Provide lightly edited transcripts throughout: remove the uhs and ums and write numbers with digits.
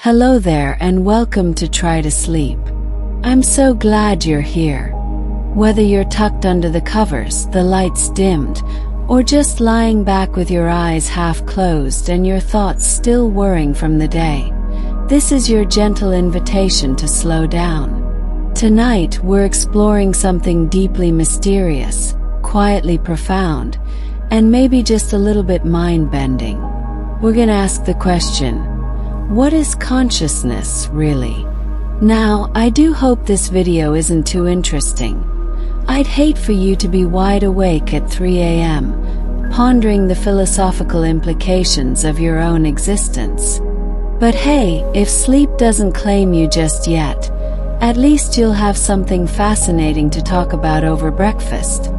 Hello there and welcome to Try to Sleep. I'm so glad you're here. Whether you're tucked under the covers, the lights dimmed, or just lying back with your eyes half closed and your thoughts still whirring from the day, this is your gentle invitation to slow down. Tonight, we're exploring something deeply mysterious, quietly profound, and maybe just a little bit mind-bending. We're gonna ask the question, what is consciousness, really? Now, I do hope this video isn't too interesting. I'd hate for you to be wide awake at 3 a.m., pondering the philosophical implications of your own existence. But hey, if sleep doesn't claim you just yet, at least you'll have something fascinating to talk about over breakfast,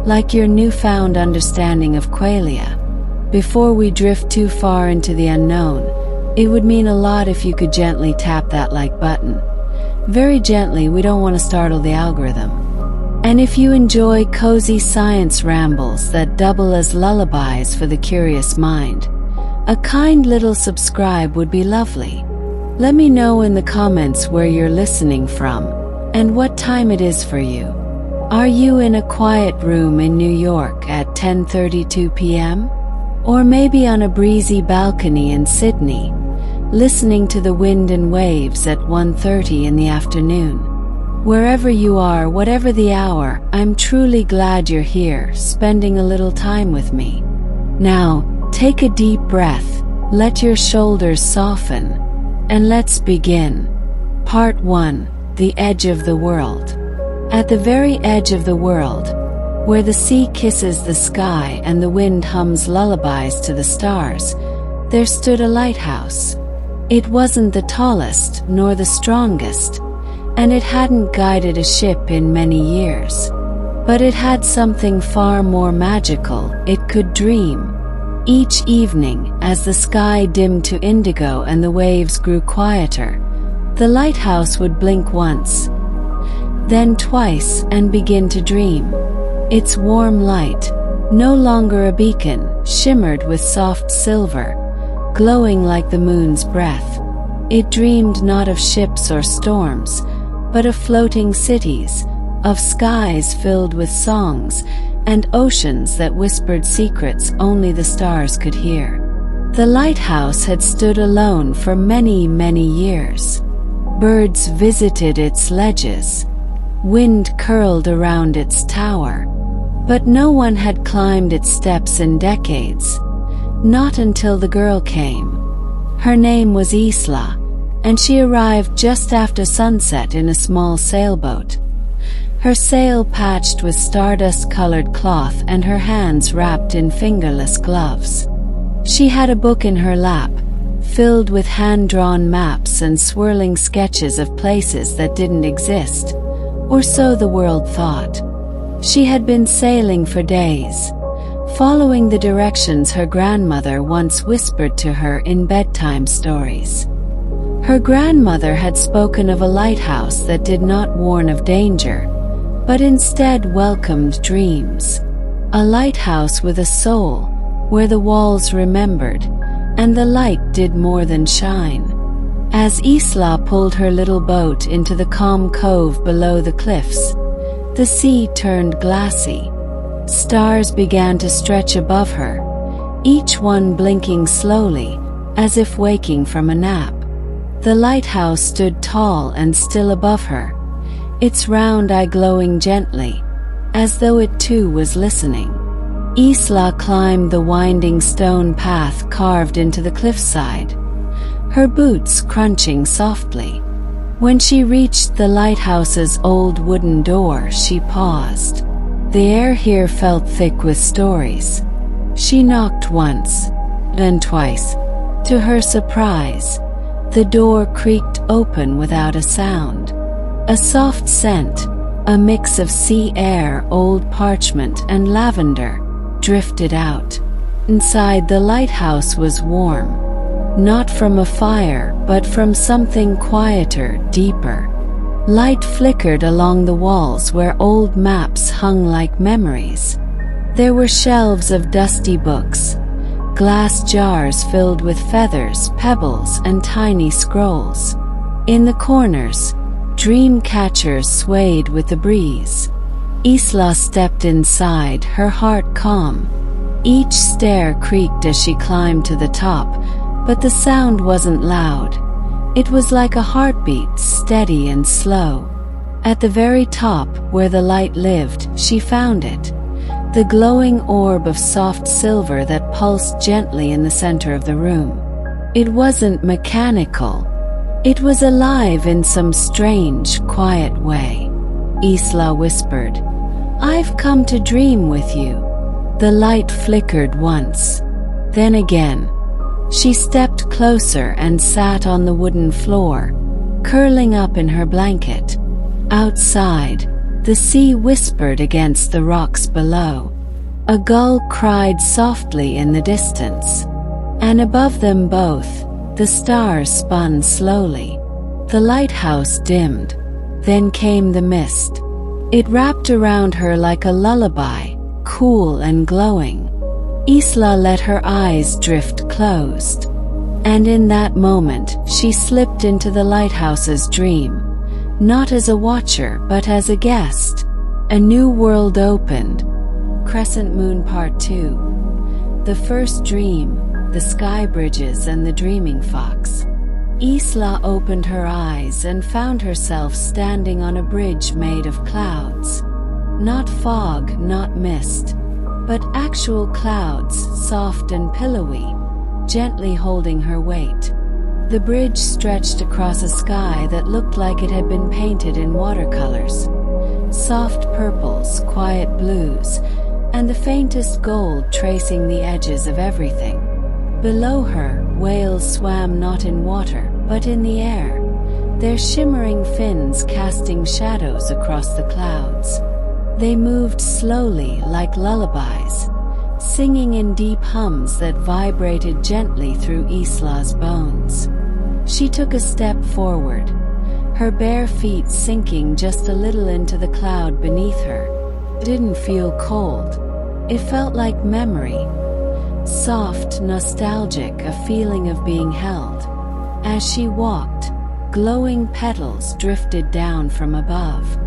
like your newfound understanding of qualia. Before we drift too far into the unknown, it would mean a lot if you could gently tap that like button. Very gently, we don't want to startle the algorithm. And if you enjoy cozy science rambles that double as lullabies for the curious mind, a kind little subscribe would be lovely. Let me know in the comments where you're listening from, and what time it is for you. Are you in a quiet room in New York at 10:32 p.m.? Or maybe on a breezy balcony in Sydney, listening to the wind and waves at 1:30 in the afternoon? Wherever you are, whatever the hour, I'm truly glad you're here, spending a little time with me. Now, take a deep breath, let your shoulders soften, and let's begin. Part 1. The Edge of the World. At the very edge of the world, where the sea kisses the sky and the wind hums lullabies to the stars, there stood a lighthouse. It wasn't the tallest nor the strongest, and it hadn't guided a ship in many years. But it had something far more magical. It could dream. Each evening, as the sky dimmed to indigo and the waves grew quieter, the lighthouse would blink once, then twice, and begin to dream. Its warm light, no longer a beacon, shimmered with soft silver, glowing like the moon's breath. It dreamed not of ships or storms, but of floating cities, of skies filled with songs, and oceans that whispered secrets only the stars could hear. The lighthouse had stood alone for many, many years. Birds visited its ledges. Wind curled around its tower. But no one had climbed its steps in decades. Not until the girl came. Her name was Isla, and she arrived just after sunset in a small sailboat. Her sail patched with stardust-colored cloth and her hands wrapped in fingerless gloves. She had a book in her lap, filled with hand-drawn maps and swirling sketches of places that didn't exist, or so the world thought. She had been sailing for days, following the directions her grandmother once whispered to her in bedtime stories. Her grandmother had spoken of a lighthouse that did not warn of danger, but instead welcomed dreams. A lighthouse with a soul, where the walls remembered, and the light did more than shine. As Isla pulled her little boat into the calm cove below the cliffs, the sea turned glassy. Stars began to stretch above her, each one blinking slowly, as if waking from a nap. The lighthouse stood tall and still above her, its round eye glowing gently, as though it too was listening. Isla climbed the winding stone path carved into the cliffside, her boots crunching softly. When she reached the lighthouse's old wooden door, she paused. The air here felt thick with stories. She knocked once, then twice. To her surprise, the door creaked open without a sound. A soft scent, a mix of sea air, old parchment, and lavender, drifted out. Inside, the lighthouse was warm, not from a fire, but from something quieter, deeper. Light flickered along the walls where old maps hung like memories. There were shelves of dusty books, glass jars filled with feathers, pebbles, and tiny scrolls. In the corners, dream catchers swayed with the breeze. Isla stepped inside, her heart calm. Each stair creaked as she climbed to the top, but the sound wasn't loud. It was like a heartbeat, steady and slow. At the very top, where the light lived, she found it. The glowing orb of soft silver that pulsed gently in the center of the room. It wasn't mechanical. It was alive in some strange, quiet way. Isla whispered, "I've come to dream with you." The light flickered once, then again. She stepped closer and sat on the wooden floor, curling up in her blanket. Outside, the sea whispered against the rocks below. A gull cried softly in the distance. And above them both, the stars spun slowly. The lighthouse dimmed. Then came the mist. It wrapped around her like a lullaby, cool and glowing. Isla let her eyes drift closed. And in that moment, she slipped into the lighthouse's dream. Not as a watcher, but as a guest. A new world opened. Crescent Moon Part 2. The First Dream, the Sky Bridges and the Dreaming Fox. Isla opened her eyes and found herself standing on a bridge made of clouds. Not fog, not mist, but actual clouds, soft and pillowy, gently holding her weight. The bridge stretched across a sky that looked like it had been painted in watercolors. Soft purples, quiet blues, and the faintest gold tracing the edges of everything. Below her, whales swam not in water, but in the air, their shimmering fins casting shadows across the clouds. They moved slowly like lullabies, singing in deep hums that vibrated gently through Isla's bones. She took a step forward, her bare feet sinking just a little into the cloud beneath her. It didn't feel cold. It felt like memory. Soft, nostalgic, a feeling of being held. As she walked, glowing petals drifted down from above.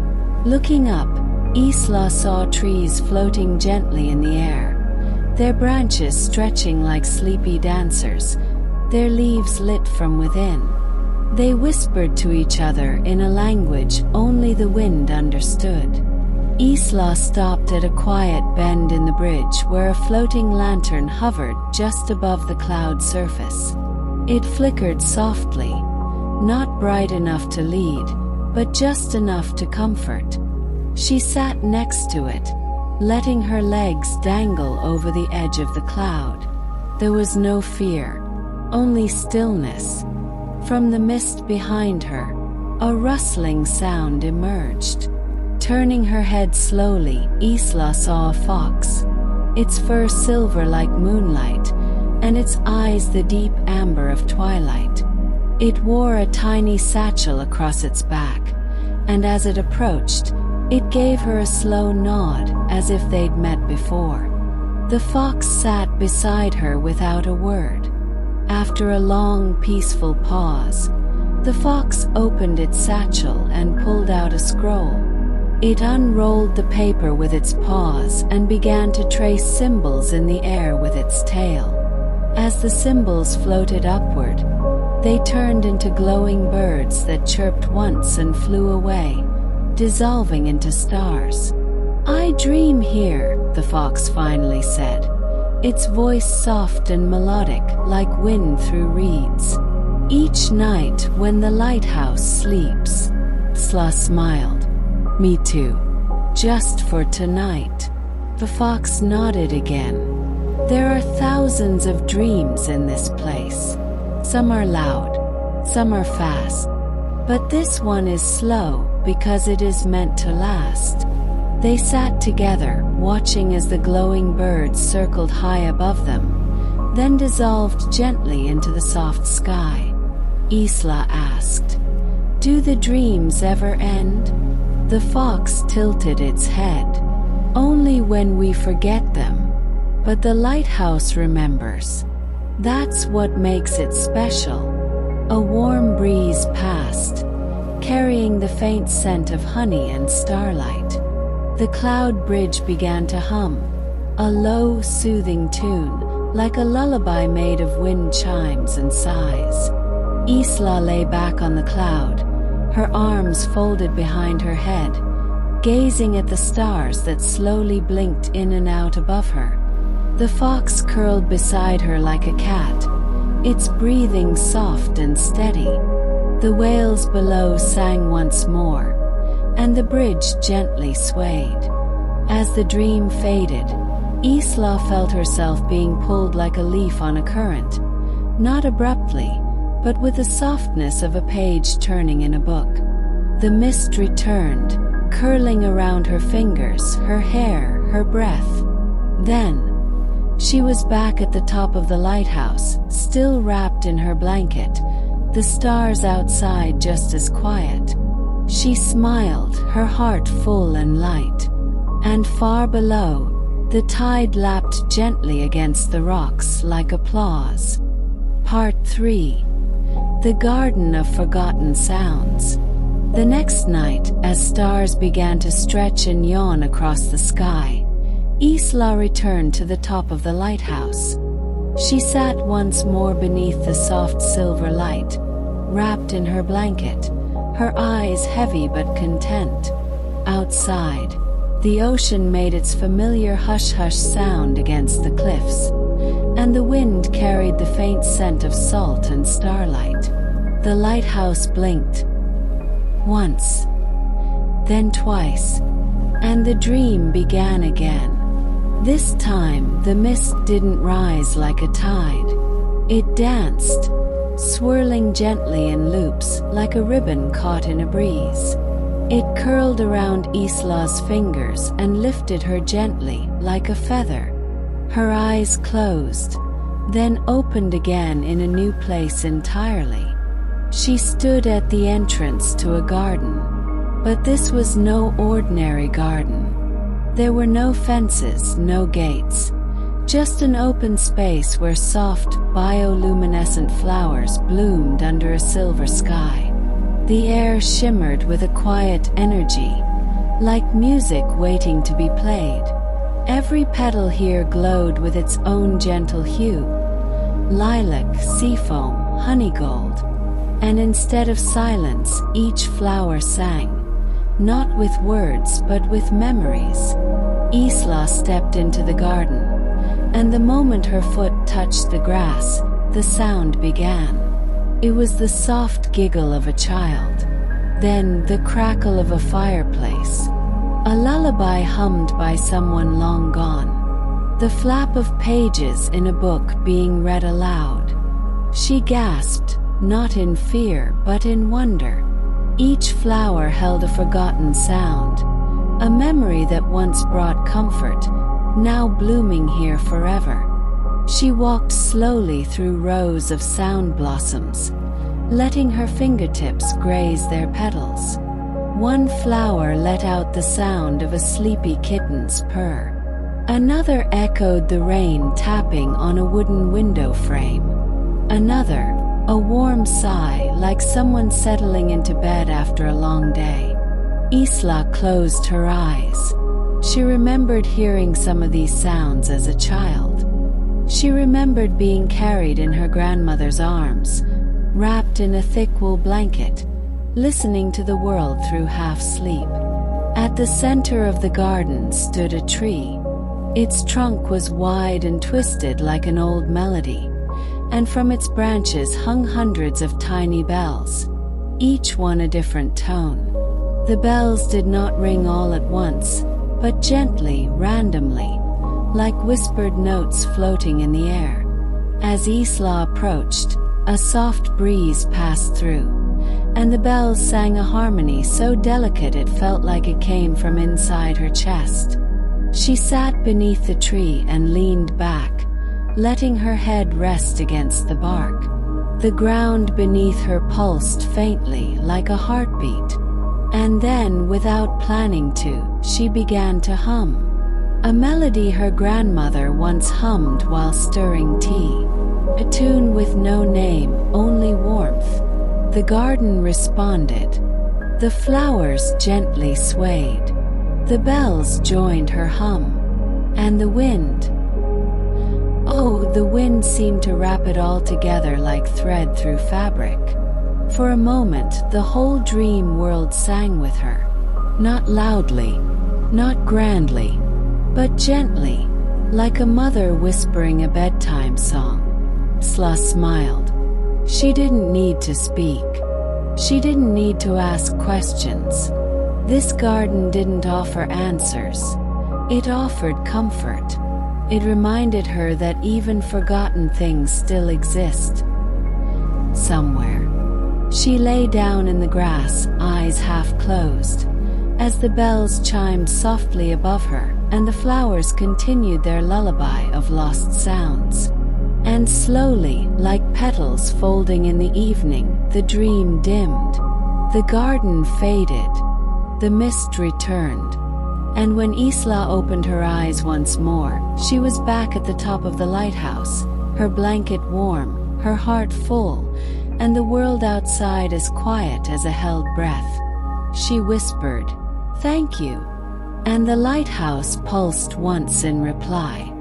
Looking up, Isla saw trees floating gently in the air, their branches stretching like sleepy dancers, their leaves lit from within. They whispered to each other in a language only the wind understood. Isla stopped at a quiet bend in the bridge where a floating lantern hovered just above the cloud surface. It flickered softly, not bright enough to lead, but just enough to comfort. She sat next to it, letting her legs dangle over the edge of the cloud. There was no fear, only stillness. From the mist behind her, a rustling sound emerged. Turning her head slowly, Isla saw a fox, its fur silver like moonlight, and its eyes the deep amber of twilight. It wore a tiny satchel across its back, and as it approached, it gave her a slow nod, as if they'd met before. The fox sat beside her without a word. After a long, peaceful pause, the fox opened its satchel and pulled out a scroll. It unrolled the paper with its paws and began to trace symbols in the air with its tail. As the symbols floated upward, they turned into glowing birds that chirped once and flew away, dissolving into stars. "I dream here," the fox finally said, its voice soft and melodic like wind through reeds. "Each night when the lighthouse sleeps." Isla smiled. "Me too. Just for tonight." The fox nodded again. "There are thousands of dreams in this place. Some are loud, some are fast, but this one is slow because it is meant to last." They sat together, watching as the glowing birds circled high above them, then dissolved gently into the soft sky. Isla asked, "Do the dreams ever end?" The fox tilted its head. "Only when we forget them. But the lighthouse remembers. That's what makes it special. A warm breeze passed, carrying the faint scent of honey and starlight. The cloud bridge began to hum, a low, soothing tune, like a lullaby made of wind chimes and sighs. Isla lay back on the cloud, her arms folded behind her head, gazing at the stars that slowly blinked in and out above her. The fox curled beside her like a cat, its breathing soft and steady. The whales below sang once more, and the bridge gently swayed. As the dream faded, Isla felt herself being pulled like a leaf on a current, not abruptly, but with the softness of a page turning in a book. The mist returned, curling around her fingers, her hair, her breath. Then, she was back at the top of the lighthouse, still wrapped in her blanket, the stars outside just as quiet. She smiled, her heart full and light. And far below, the tide lapped gently against the rocks like applause. Part 3. The Garden of Forgotten Sounds. The next night, as stars began to stretch and yawn across the sky, Isla returned to the top of the lighthouse. She sat once more beneath the soft silver light, wrapped in her blanket, her eyes heavy but content. Outside, the ocean made its familiar hush-hush sound against the cliffs, and the wind carried the faint scent of salt and starlight. The lighthouse blinked. Once, then twice, and the dream began again. This time, the mist didn't rise like a tide. It danced, swirling gently in loops like a ribbon caught in a breeze. It curled around Isla's fingers and lifted her gently like a feather. Her eyes closed, then opened again in a new place entirely. She stood at the entrance to a garden, but this was no ordinary garden. There were no fences, no gates, just an open space where soft, bioluminescent flowers bloomed under a silver sky. The air shimmered with a quiet energy, like music waiting to be played. Every petal here glowed with its own gentle hue, lilac, seafoam, honeygold. And instead of silence, each flower sang, not with words but with memories. Isla stepped into the garden, and the moment her foot touched the grass, the sound began. It was the soft giggle of a child, then the crackle of a fireplace, a lullaby hummed by someone long gone, the flap of pages in a book being read aloud. She gasped, not in fear but in wonder. Each flower held a forgotten sound, a memory that once brought comfort, now blooming here forever. She walked slowly through rows of sound blossoms, letting her fingertips graze their petals. One flower let out the sound of a sleepy kitten's purr. Another echoed the rain tapping on a wooden window frame. Another, a warm sigh like someone settling into bed after a long day. Isla closed her eyes. She remembered hearing some of these sounds as a child. She remembered being carried in her grandmother's arms, wrapped in a thick wool blanket, listening to the world through half-sleep. At the center of the garden stood a tree. Its trunk was wide and twisted like an old melody, and from its branches hung hundreds of tiny bells, each one a different tone. The bells did not ring all at once, but gently, randomly, like whispered notes floating in the air. As Isla approached, a soft breeze passed through, and the bells sang a harmony so delicate it felt like it came from inside her chest. She sat beneath the tree and leaned back, letting her head rest against the bark. The ground beneath her pulsed faintly like a heartbeat. And then, without planning to, she began to hum. A melody her grandmother once hummed while stirring tea. A tune with no name, only warmth. The garden responded. The flowers gently swayed. The bells joined her hum. And the wind. Oh, the wind seemed to wrap it all together like thread through fabric. For a moment, the whole dream world sang with her. Not loudly, not grandly, but gently, like a mother whispering a bedtime song. Isla smiled. She didn't need to speak. She didn't need to ask questions. This garden didn't offer answers. It offered comfort. It reminded her that even forgotten things still exist. Somewhere. She lay down in the grass, eyes half closed, as the bells chimed softly above her and the flowers continued their lullaby of lost sounds. And slowly, like petals folding in the evening, the dream dimmed. The garden faded. The mist returned. And when Isla opened her eyes once more, she was back at the top of the lighthouse, her blanket warm, her heart full, and the world outside as quiet as a held breath. She whispered, "Thank you." And the lighthouse pulsed once in reply.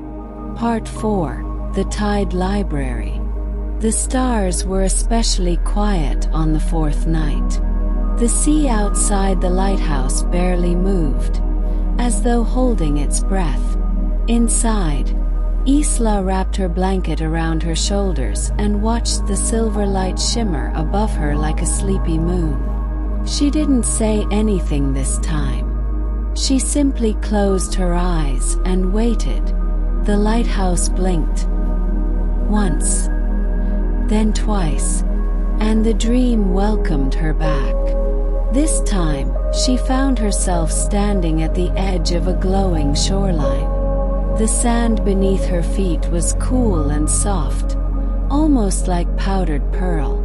Part 4. The Tide Library. The stars were especially quiet on the fourth night. The sea outside the lighthouse barely moved, as though holding its breath. Inside, Isla wrapped her blanket around her shoulders and watched the silver light shimmer above her like a sleepy moon. She didn't say anything this time. She simply closed her eyes and waited. The lighthouse blinked. Once, then twice, and the dream welcomed her back. This time, she found herself standing at the edge of a glowing shoreline. The sand beneath her feet was cool and soft, almost like powdered pearl.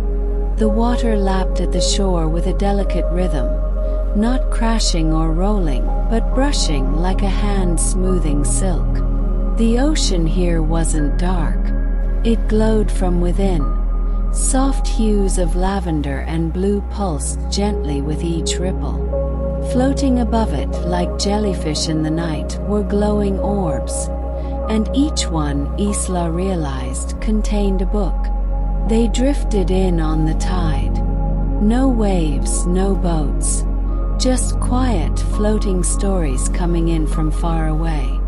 The water lapped at the shore with a delicate rhythm, not crashing or rolling, but brushing like a hand smoothing silk. The ocean here wasn't dark. It glowed from within. Soft hues of lavender and blue pulsed gently with each ripple. Floating above it, like jellyfish in the night, were glowing orbs, and each one, Isla realized, contained a book. They drifted in on the tide. No waves, no boats, just quiet, floating stories coming in from far away.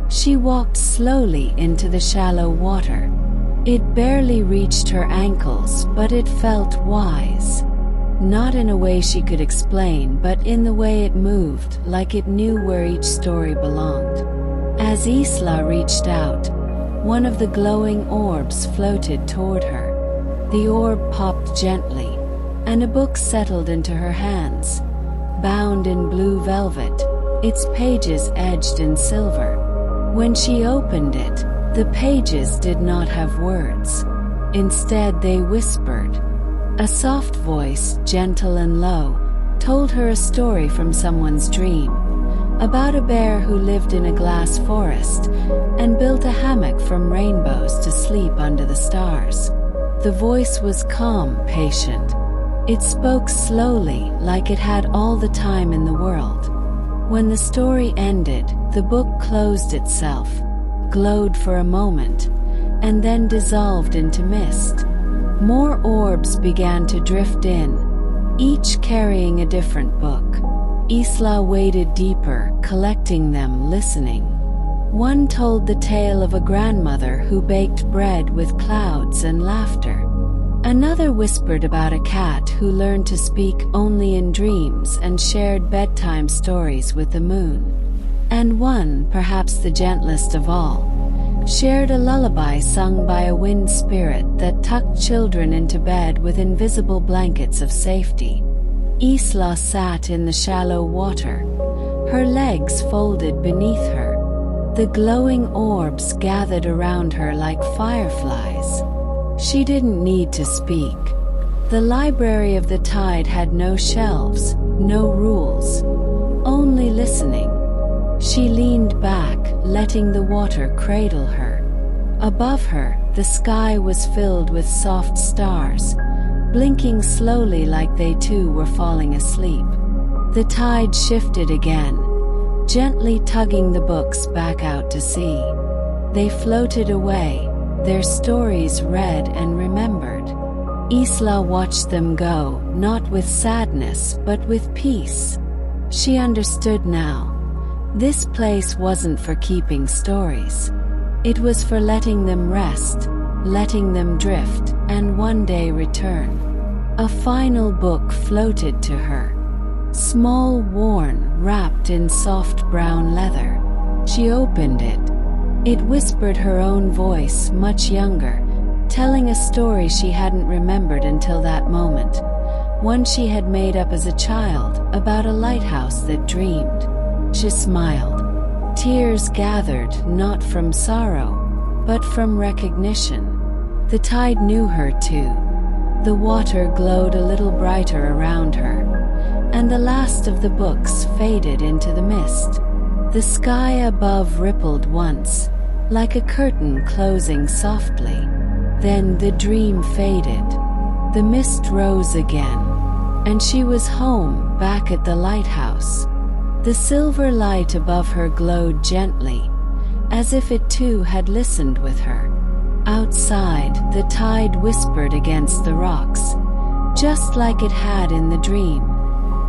She walked slowly into the shallow water. It barely reached her ankles, but it felt wise. Not in a way she could explain, but in the way it moved, like it knew where each story belonged. As Isla reached out, one of the glowing orbs floated toward her. The orb popped gently, and a book settled into her hands, bound in blue velvet, its pages edged in silver. When she opened it, the pages did not have words. Instead, they whispered. A soft voice, gentle and low, told her a story from someone's dream, about a bear who lived in a glass forest and built a hammock from rainbows to sleep under the stars. The voice was calm, patient. It spoke slowly, like it had all the time in the world. When the story ended, the book closed itself, glowed for a moment, and then dissolved into mist. More orbs began to drift in, each carrying a different book. Isla waded deeper, collecting them, listening. One told the tale of a grandmother who baked bread with clouds and laughter. Another whispered about a cat who learned to speak only in dreams and shared bedtime stories with the moon. And one, perhaps the gentlest of all, shared a lullaby sung by a wind spirit that tucked children into bed with invisible blankets of safety. Isla sat in the shallow water, her legs folded beneath her. The glowing orbs gathered around her like fireflies. She didn't need to speak. The library of the tide had no shelves, no rules, only listening. She leaned back, letting the water cradle her. Above her, the sky was filled with soft stars, blinking slowly like they too were falling asleep. The tide shifted again, gently tugging the books back out to sea. They floated away, their stories read and remembered. Isla watched them go, not with sadness but with peace. She understood now. This place wasn't for keeping stories. It was for letting them rest, letting them drift, and one day return. A final book floated to her. Small, worn, wrapped in soft brown leather. She opened it. It whispered her own voice, much younger, telling a story she hadn't remembered until that moment. One she had made up as a child, about a lighthouse that dreamed. She smiled. Tears gathered, not from sorrow, but from recognition. The tide knew her too. The water glowed a little brighter around her, and the last of the books faded into the mist. The sky above rippled once, like a curtain closing softly. Then the dream faded. The mist rose again, and she was home, back at the lighthouse. The silver light above her glowed gently, as if it too had listened with her. Outside, the tide whispered against the rocks, just like it had in the dream,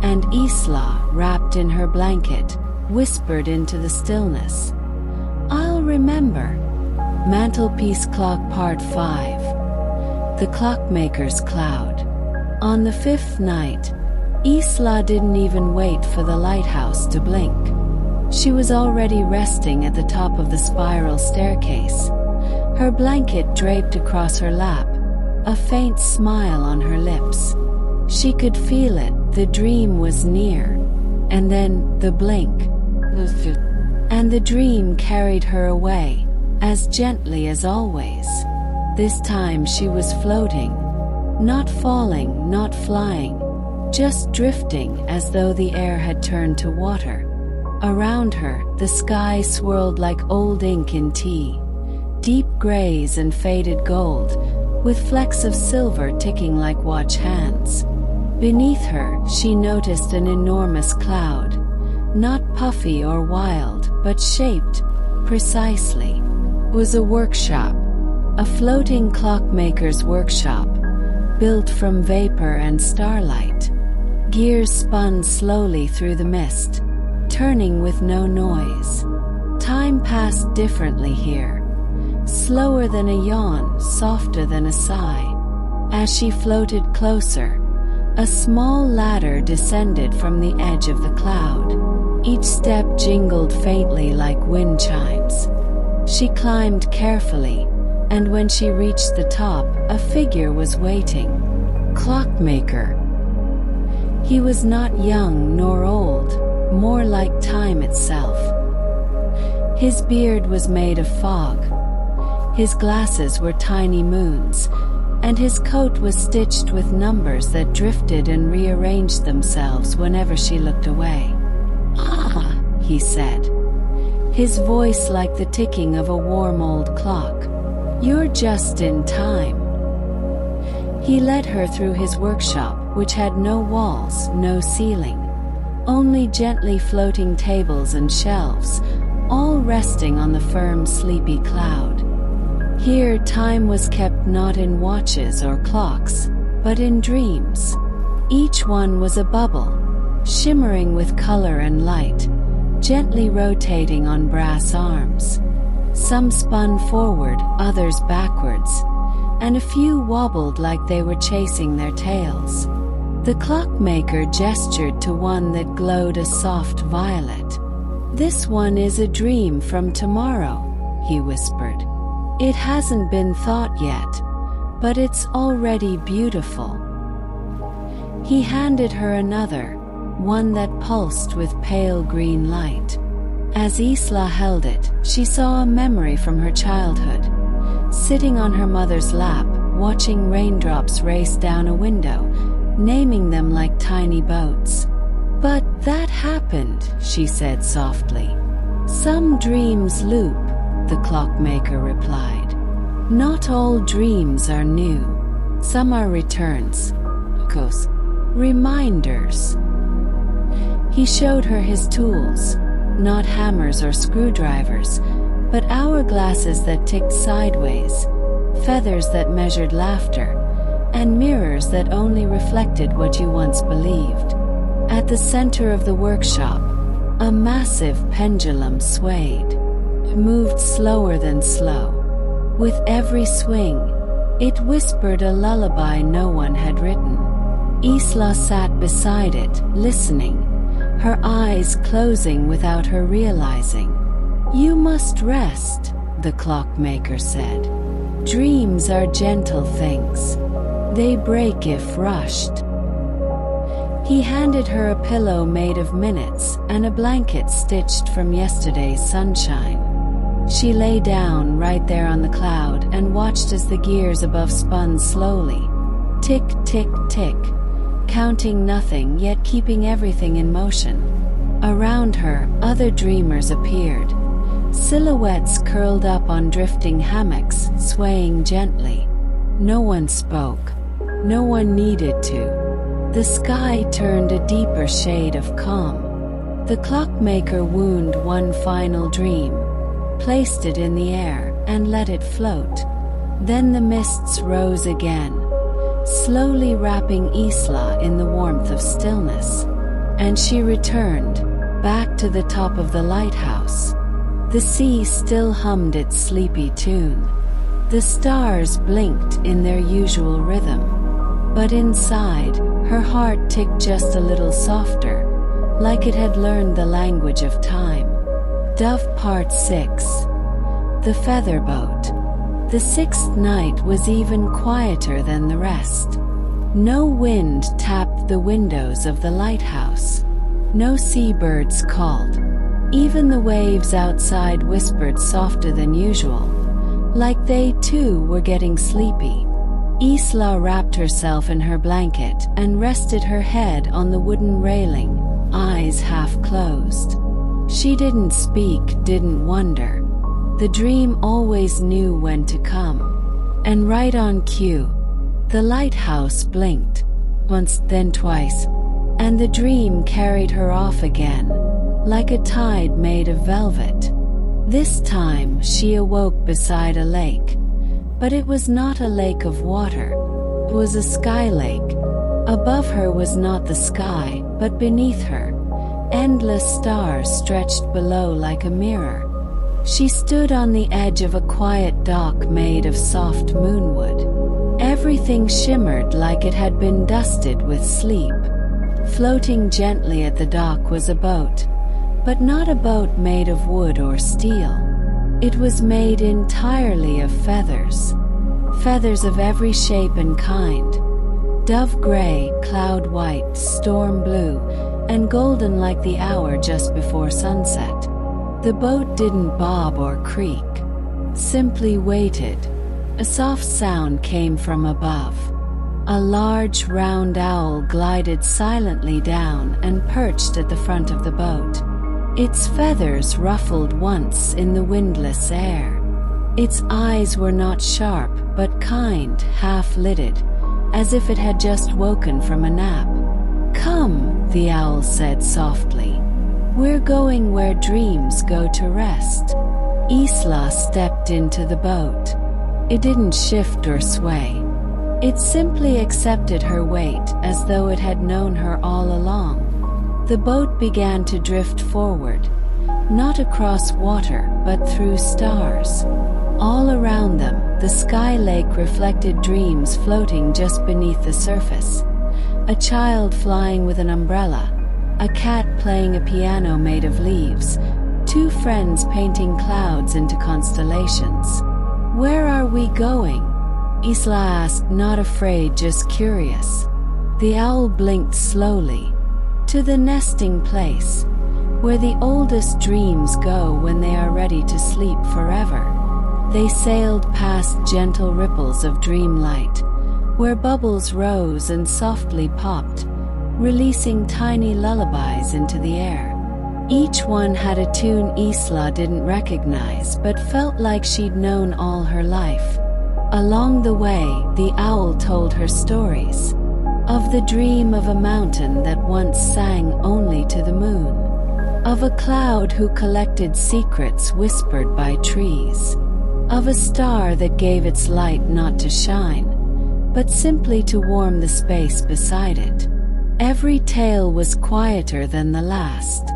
and Isla, wrapped in her blanket, whispered into the stillness, "I'll remember." Mantelpiece Clock Part 5. The Clockmaker's Cloud. On the fifth night, Isla didn't even wait for the lighthouse to blink. She was already resting at the top of the spiral staircase, her blanket draped across her lap, a faint smile on her lips. She could feel it, the dream was near. And then, the blink. And the dream carried her away, as gently as always. This time she was floating. Not falling, not flying, just drifting as though the air had turned to water. Around her, the sky swirled like old ink in tea. Deep grays and faded gold, with flecks of silver ticking like watch hands. Beneath her, she noticed an enormous cloud. Not puffy or wild, but shaped, precisely. It was a workshop, a floating clockmaker's workshop, built from vapor and starlight. Gears spun slowly through the mist, turning with no noise. Time passed differently here, slower than a yawn, softer than a sigh. As she floated closer, a small ladder descended from the edge of the cloud. Each step jingled faintly like wind chimes. She climbed carefully, and when she reached the top, a figure was waiting. Clockmaker. He was not young nor old, more like time itself. His beard was made of fog. His glasses were tiny moons, and his coat was stitched with numbers that drifted and rearranged themselves whenever she looked away. "Ah," he said, his voice like the ticking of a warm old clock. "You're just in time." He led her through his workshop, which had no walls, no ceiling, only gently floating tables and shelves, all resting on the firm, sleepy cloud. Here time was kept not in watches or clocks, but in dreams. Each one was a bubble, shimmering with color and light, gently rotating on brass arms. Some spun forward, others backwards, and a few wobbled like they were chasing their tails. The clockmaker gestured to one that glowed a soft violet. "This one is a dream from tomorrow," he whispered. "It hasn't been thought yet, but it's already beautiful." He handed her another, one that pulsed with pale green light. As Isla held it, she saw a memory from her childhood. Sitting on her mother's lap, watching raindrops race down a window, naming them like tiny boats. "But that happened," she said softly. Some dreams loop, the clockmaker replied. Not all dreams are new. Some are returns, echoes, reminders. He showed her his tools, not hammers or screwdrivers, but hourglasses that ticked sideways, feathers that measured laughter, and mirrors that only reflected what you once believed. At the center of the workshop, a massive pendulum swayed. It moved slower than slow. With every swing, it whispered a lullaby no one had written. Isla sat beside it, listening, her eyes closing without her realizing. You must rest, the clockmaker said. Dreams are gentle things. They break if rushed. He handed her a pillow made of minutes and a blanket stitched from yesterday's sunshine. She lay down right there on the cloud and watched as the gears above spun slowly. Tick, tick, tick. Counting nothing yet keeping everything in motion. Around her, other dreamers appeared. Silhouettes curled up on drifting hammocks, swaying gently. No one spoke. No one needed to. The sky turned a deeper shade of calm. The clockmaker wound one final dream, placed it in the air, and let it float. Then the mists rose again, slowly wrapping Isla in the warmth of stillness. And she returned, back to the top of the lighthouse. The sea still hummed its sleepy tune. The stars blinked in their usual rhythm. But inside, her heart ticked just a little softer, like it had learned the language of time. Dove Part 6. The Feather Boat. The sixth night was even quieter than the rest. No wind tapped the windows of the lighthouse. No seabirds called. Even the waves outside whispered softer than usual, like they too were getting sleepy. Isla wrapped herself in her blanket and rested her head on the wooden railing, eyes half closed. She didn't speak, didn't wonder. The dream always knew when to come. And right on cue, the lighthouse blinked, once then twice, and the dream carried her off again, like a tide made of velvet. This time she awoke beside a lake. But it was not a lake of water. It was a sky lake. Above her was not the sky, but beneath her, endless stars stretched below like a mirror. She stood on the edge of a quiet dock made of soft moonwood. Everything shimmered like it had been dusted with sleep. Floating gently at the dock was a boat, but not a boat made of wood or steel. It was made entirely of feathers. Feathers of every shape and kind. Dove gray, cloud white, storm blue, and golden like the hour just before sunset. The boat didn't bob or creak, simply waited. A soft sound came from above. A large, round owl glided silently down and perched at the front of the boat. Its feathers ruffled once in the windless air. Its eyes were not sharp, but kind, half-lidded, as if it had just woken from a nap. "Come," the owl said softly. "We're going where dreams go to rest." Isla stepped into the boat. It didn't shift or sway. It simply accepted her weight as though it had known her all along. The boat began to drift forward, not across water but through stars. All around them, the sky lake reflected dreams floating just beneath the surface. A child flying with an umbrella, a cat playing a piano made of leaves, two friends painting clouds into constellations. "Where are we going?" Isla asked, not afraid, just curious. The owl blinked slowly. "To the nesting place, where the oldest dreams go when they are ready to sleep forever." They sailed past gentle ripples of dream light, where bubbles rose and softly popped, releasing tiny lullabies into the air. Each one had a tune Isla didn't recognize but felt like she'd known all her life. Along the way, the owl told her stories of the dream of a mountain that once sang only to the moon, of a cloud who collected secrets whispered by trees, of a star that gave its light not to shine, but simply to warm the space beside it. Every tale was quieter than the last.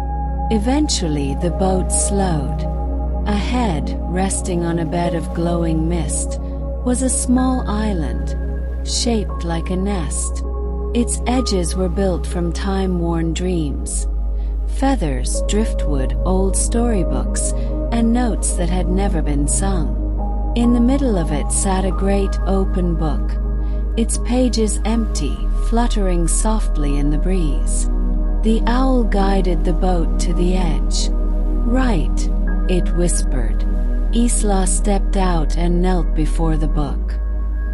Eventually the boat slowed. Ahead, resting on a bed of glowing mist, was a small island, shaped like a nest. Its edges were built from time-worn dreams. Feathers, driftwood, old storybooks, and notes that had never been sung. In the middle of it sat a great open book, its pages empty, fluttering softly in the breeze. The owl guided the boat to the edge. "Right," it whispered. Isla stepped out and knelt before the book.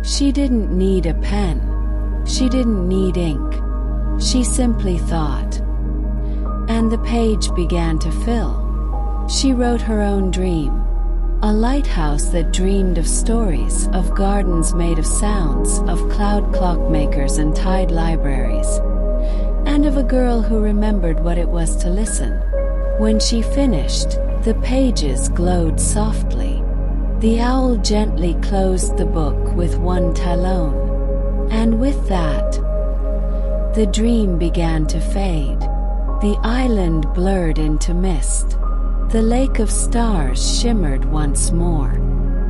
She didn't need a pen. She didn't need ink. She simply thought. And the page began to fill. She wrote her own dream. A lighthouse that dreamed of stories, of gardens made of sounds, of cloud clockmakers and tide libraries, and of a girl who remembered what it was to listen. When she finished, the pages glowed softly. The owl gently closed the book with one talon. And with that, the dream began to fade. The island blurred into mist. The lake of stars shimmered once more.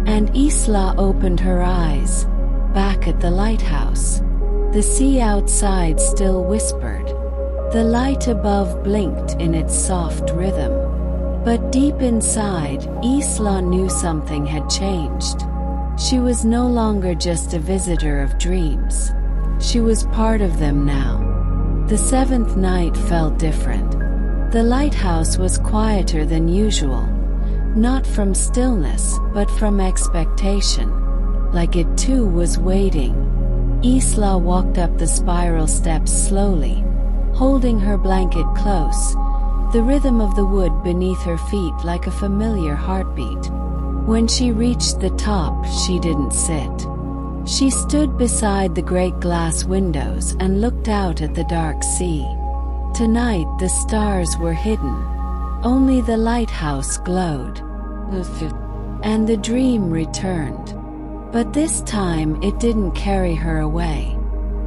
And Isla opened her eyes, back at the lighthouse. The sea outside still whispered. The light above blinked in its soft rhythm. But deep inside, Isla knew something had changed. She was no longer just a visitor of dreams. She was part of them now. The seventh night felt different. The lighthouse was quieter than usual, not from stillness, but from expectation, like it too was waiting. Isla walked up the spiral steps slowly, holding her blanket close, the rhythm of the wood beneath her feet like a familiar heartbeat. When she reached the top, she didn't sit. She stood beside the great glass windows and looked out at the dark sea. Tonight the stars were hidden. Only the lighthouse glowed. And the dream returned. But this time it didn't carry her away.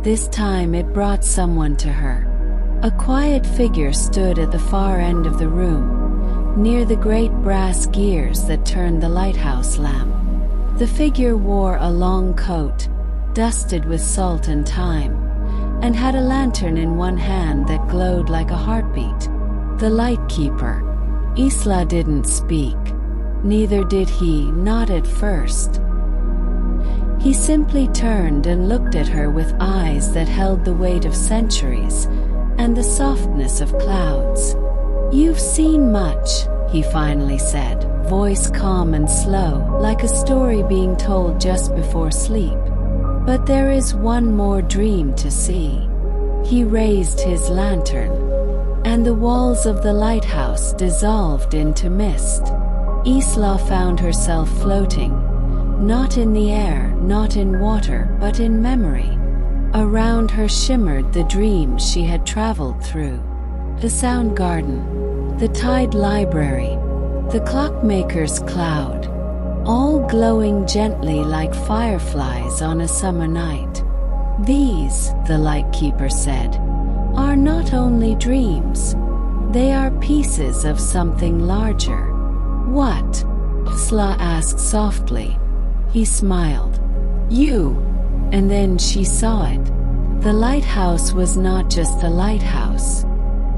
This time it brought someone to her. A quiet figure stood at the far end of the room, near the great brass gears that turned the lighthouse lamp. The figure wore a long coat, dusted with salt and thyme, and had a lantern in one hand that glowed like a heartbeat. The lightkeeper. Isla didn't speak. Neither did he, not at first. He simply turned and looked at her with eyes that held the weight of centuries and the softness of clouds. "You've seen much," he finally said, voice calm and slow, like a story being told just before sleep. "But there is one more dream to see." He raised his lantern, and the walls of the lighthouse dissolved into mist. Isla found herself floating, not in the air, not in water, but in memory. Around her shimmered the dreams she had traveled through. The sound garden, the tide library, the clockmaker's cloud, all glowing gently like fireflies on a summer night. "These," the lightkeeper said, "are not only dreams. They are pieces of something larger." "What?" Isla asked softly. He smiled. "You." And then she saw it. The lighthouse was not just a lighthouse.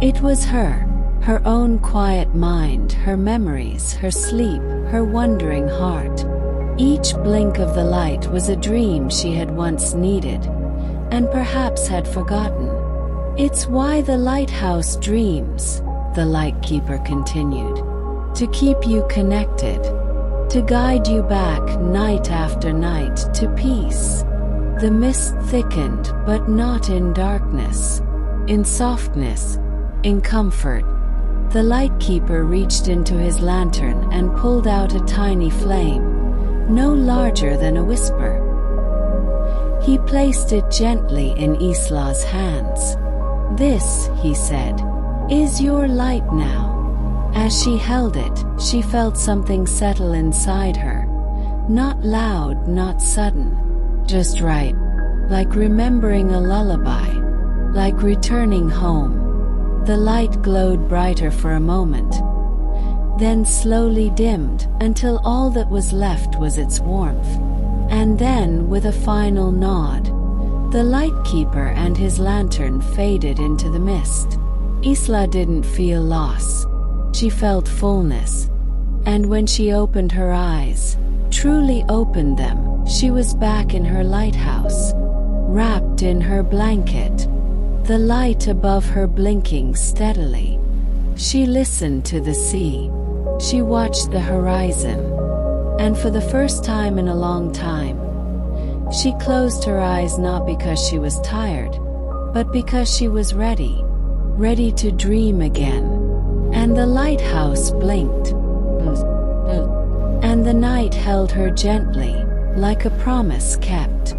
It was her own quiet mind, her memories, her sleep, her wondering heart. Each blink of the light was a dream she had once needed, and perhaps had forgotten. "It's why the lighthouse dreams," the lightkeeper continued. "To keep you connected, to guide you back night after night to peace." The mist thickened, but not in darkness. In softness, in comfort. The lightkeeper reached into his lantern and pulled out a tiny flame, no larger than a whisper. He placed it gently in Isla's hands. "This," he said, "is your light now." As she held it, she felt something settle inside her. Not loud, not sudden, just right, like remembering a lullaby, like returning home. The light glowed brighter for a moment, then slowly dimmed until all that was left was its warmth. And then, with a final nod, the lightkeeper and his lantern faded into the mist. Isla didn't feel loss. She felt fullness. And when she opened her eyes, truly opened them, she was back in her lighthouse, wrapped in her blanket, the light above her blinking steadily. She listened to the sea. She watched the horizon. And for the first time in a long time, she closed her eyes not because she was tired, but because she was ready, ready to dream again. And the lighthouse blinked. And the night held her gently, like a promise kept.